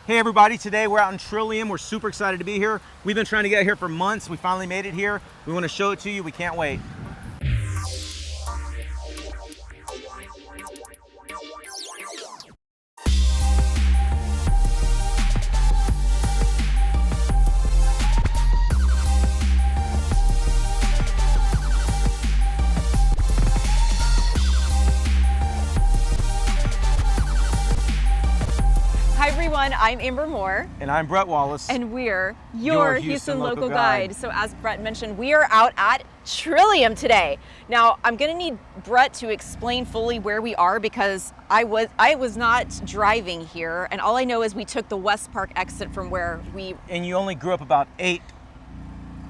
Hey everybody, today we're out in Trillium. We're super excited to be here. We've been trying to get here for months. We finally made it here. We want to show it to you. We can't wait. Hi everyone, I'm Amber Moore. And I'm Bret Wallace. And we're your Houston Local Guide. So as Bret mentioned, we are out at Trillium today. Now, I'm gonna need Bret to explain fully where we are because I was not driving here, and all I know is we took the Westpark exit from where we... And you only grew up about 8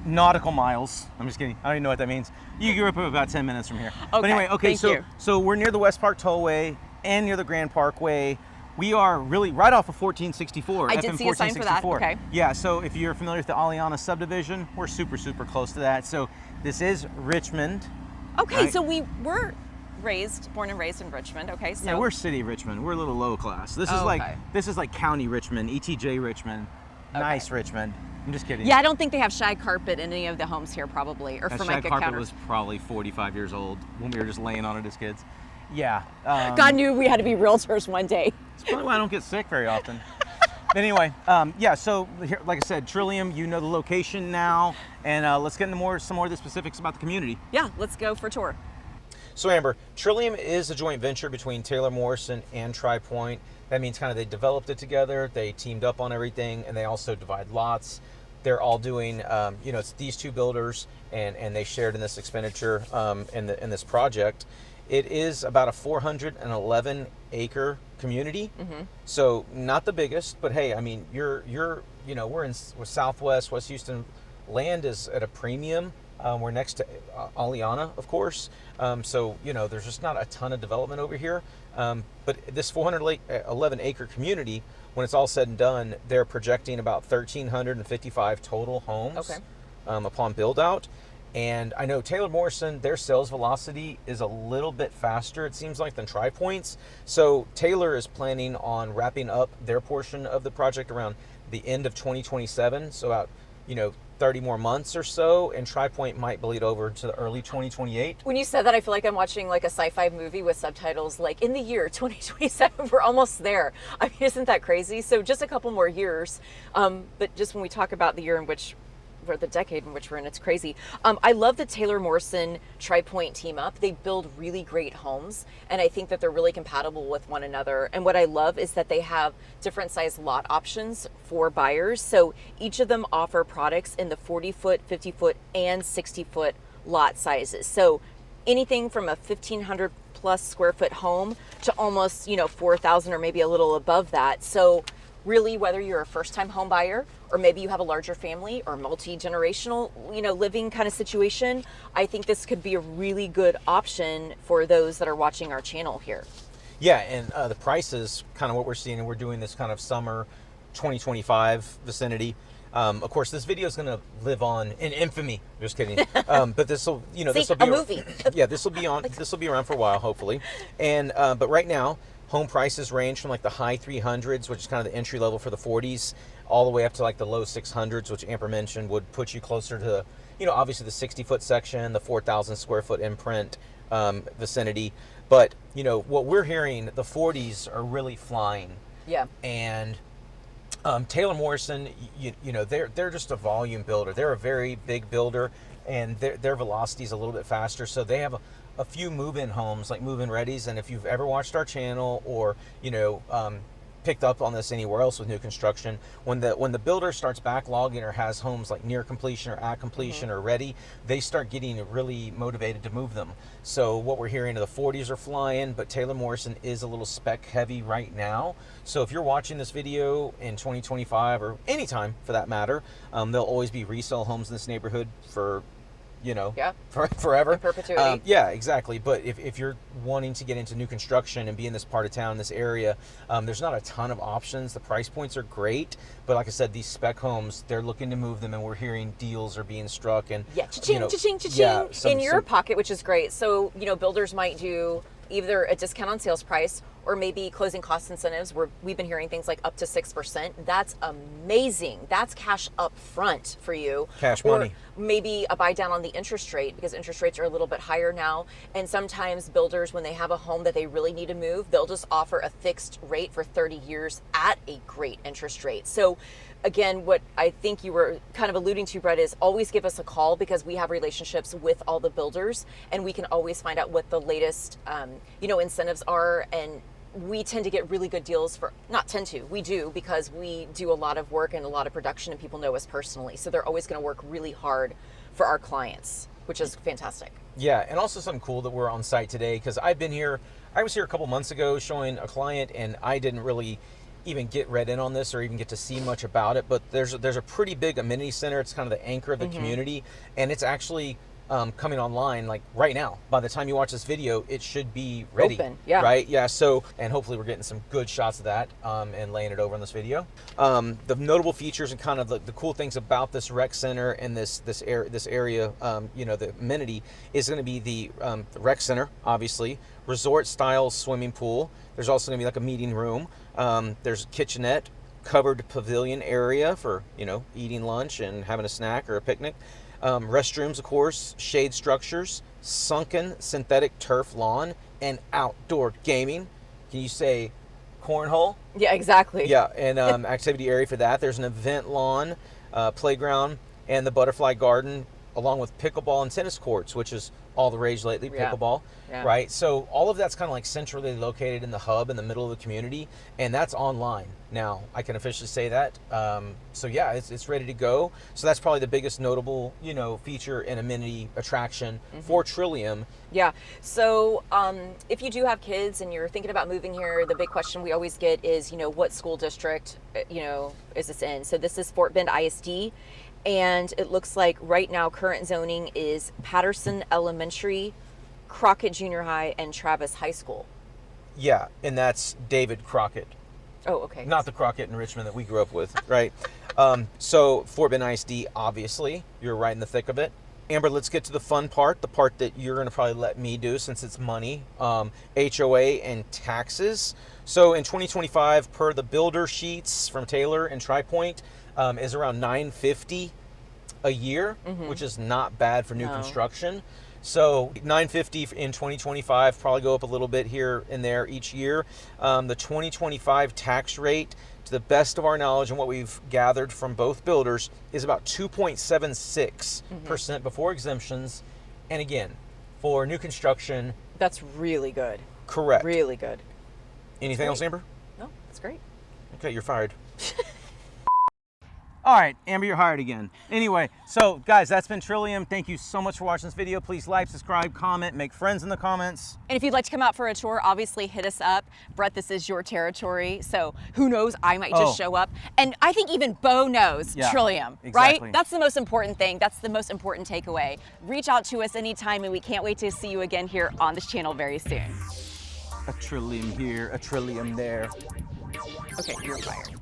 nautical miles. I'm just kidding, I don't even know what that means. You grew up about 10 minutes from here. Okay, but anyway, okay, thank you. so we're near the Westpark Tollway and near the Grand Parkway. We are really right off of 1464. I did see a sign for that, okay. Yeah, so if you're familiar with the Aliana subdivision, we're super close to that. So this is Richmond. Okay, right? so we were born and raised in Richmond, okay, so... Yeah, we're city Richmond. We're a little low class. This is like county Richmond, ETJ Richmond, nice Richmond. I'm just kidding. Yeah, I don't think they have shag carpet in any of the homes here probably, or that Formica shag carpet counter. was probably 45 years old when we were just laying on it as kids. Yeah. God knew we had to be realtors one day. That's probably why I don't get sick very often. But anyway, yeah, so here, like I said, Trillium, you know the location now, and let's get into some more of the specifics about the community. Yeah, let's go for a tour. So Amber, Trillium is a joint venture between Taylor Morrison and Pointe. That means kind of they developed it together, they teamed up on everything, and they also divide lots. They're all doing, you know, it's these two builders, and they shared in this expenditure in this project. It is about a 411 acre community. So not the biggest, but hey, I mean, we're in Southwest, West Houston. Land is at a premium. We're next to Aliana, of course. So, you know, there's just not a ton of development over here. But this 411 acre community, when it's all said and done, they're projecting about 1,355 total homes upon build out. And I know Taylor Morrison, their sales velocity is a little bit faster, it seems like, than Pointe's. So Taylor is planning on wrapping up their portion of the project around the end of 2027. So about, 30 more months or so, and Pointe might bleed over to the early 2028. When you said that, I feel like I'm watching like a sci-fi movie with subtitles like in the year 2027, we're almost there. I mean, isn't that crazy? So just a couple more years. But just when we talk about the year in which, or the decade in which we're in, it's crazy. I love the Taylor Morrison Pointe team up. They build really great homes, and I think that they're really compatible with one another. And what I love is that they have different size lot options for buyers. So each of them offer products in the 40-foot, 50-foot, and 60-foot lot sizes. So anything from a 1,500 plus square foot home to almost, 4,000 or maybe a little above that. So really, whether you're a first-time home buyer or maybe you have a larger family or multi-generational, living kind of situation, I think this could be a really good option for those that are watching our channel here. Yeah, and the prices, kind of what we're seeing, and we're doing this kind of summer 2025 vicinity. Of course, this video is going to live on in infamy. Just kidding. But this will, this will be a movie. Yeah, this will be on. This will be around for a while, hopefully. And but right now, home prices range from like the high 300s, which is kind of the entry level for the 40s, all the way up to like the low 600s, which Amber mentioned would put you closer to, obviously the 60-foot section, the 4,000 square foot imprint vicinity. But, what we're hearing, the 40s are really flying. Yeah. And Taylor Morrison, they're just a volume builder. They're a very big builder, and their velocity is a little bit faster. So they have a few move-in homes, like move-in readies. And if you've ever watched our channel or, picked up on this anywhere else with new construction, when the builder starts backlogging or has homes like near completion or at completion or ready, they start getting really motivated to move them. So what we're hearing are the 40s are flying, but Taylor Morrison is a little spec heavy right now. So if you're watching this video in 2025 or anytime for that matter, there'll always be resale homes in this neighborhood for forever. In perpetuity. Yeah, exactly. But if you're wanting to get into new construction and be in this part of town, this area, there's not a ton of options. The price points are great, but like I said, these spec homes, they're looking to move them, and we're hearing deals are being struck. And cha-ching, cha-ching, cha-ching, in your pocket, which is great. So builders might do either a discount on sales price or maybe closing cost incentives where we've been hearing things like up to 6%. That's amazing. That's cash up front for you. Cash or money. Maybe a buy down on the interest rate, because interest rates are a little bit higher now. And sometimes builders, when they have a home that they really need to move, they'll just offer a fixed rate for 30 years at a great interest rate. So again, what I think you were kind of alluding to, Bret, is always give us a call, because we have relationships with all the builders and we can always find out what the latest incentives are. And we tend to get really good deals for, not tend to, we do, because we do a lot of work and a lot of production and people know us personally. So they're always going to work really hard for our clients, which is fantastic. Yeah, and also something cool that we're on site today, because I was here a couple months ago showing a client, and I didn't really even get read in on this or even get to see much about it, but there's a pretty big amenity center. It's kind of the anchor of the community, and it's actually coming online like right now. By the time you watch this video, it should be ready. Open, yeah. Right? Yeah, so, and hopefully we're getting some good shots of that and laying it over in this video. The notable features and kind of the cool things about this rec center and this area, the amenity, is going to be the rec center, obviously, resort style swimming pool. There's also going to be like a meeting room. There's a kitchenette, covered pavilion area for, eating lunch and having a snack or a picnic. Restrooms, of course, shade structures, sunken synthetic turf lawn, and outdoor gaming. Can you say cornhole? Yeah, exactly. Yeah, and activity area for that. There's an event lawn, playground, and the butterfly garden, along with pickleball and tennis courts, which is all the rage lately, pickleball, right? So all of that's kind of like centrally located in the hub in the middle of the community, and that's online now. I can officially say that. So yeah, it's ready to go. So that's probably the biggest notable, feature and amenity attraction for Trillium. Yeah. So if you do have kids and you're thinking about moving here, the big question we always get is, what school district, is this in? So this is Fort Bend ISD. And it looks like right now current zoning is Patterson Elementary, Crockett Junior High, and Travis High School. Yeah, and that's David Crockett. Oh, okay. Not the Crockett in Richmond that we grew up with, right? So Fort Bend ISD, obviously, you're right in the thick of it. Amber, let's get to the fun part, the part that you're going to probably let me do since it's money, HOA and taxes. So in 2025, per the builder sheets from Taylor and Tri-Point, is around $950 a year, which is not bad for new construction. So $950 in 2025, probably go up a little bit here and there each year. The 2025 tax rate, to the best of our knowledge and what we've gathered from both builders, is about 2.76% before exemptions. And again, for new construction, that's really good. Correct. Really good. Anything else, Amber? No, that's great. Okay, you're fired. All right, Amber, you're hired again. Anyway, so guys, that's been Trillium. Thank you so much for watching this video. Please like, subscribe, comment, make friends in the comments. And if you'd like to come out for a tour, obviously hit us up. Bret, this is your territory, so who knows, I might just show up. And I think even Bo knows Trillium, exactly. right? That's the most important thing. That's the most important takeaway. Reach out to us anytime, and we can't wait to see you again here on this channel very soon. A Trillium here, a Trillium there. Okay, you're fired.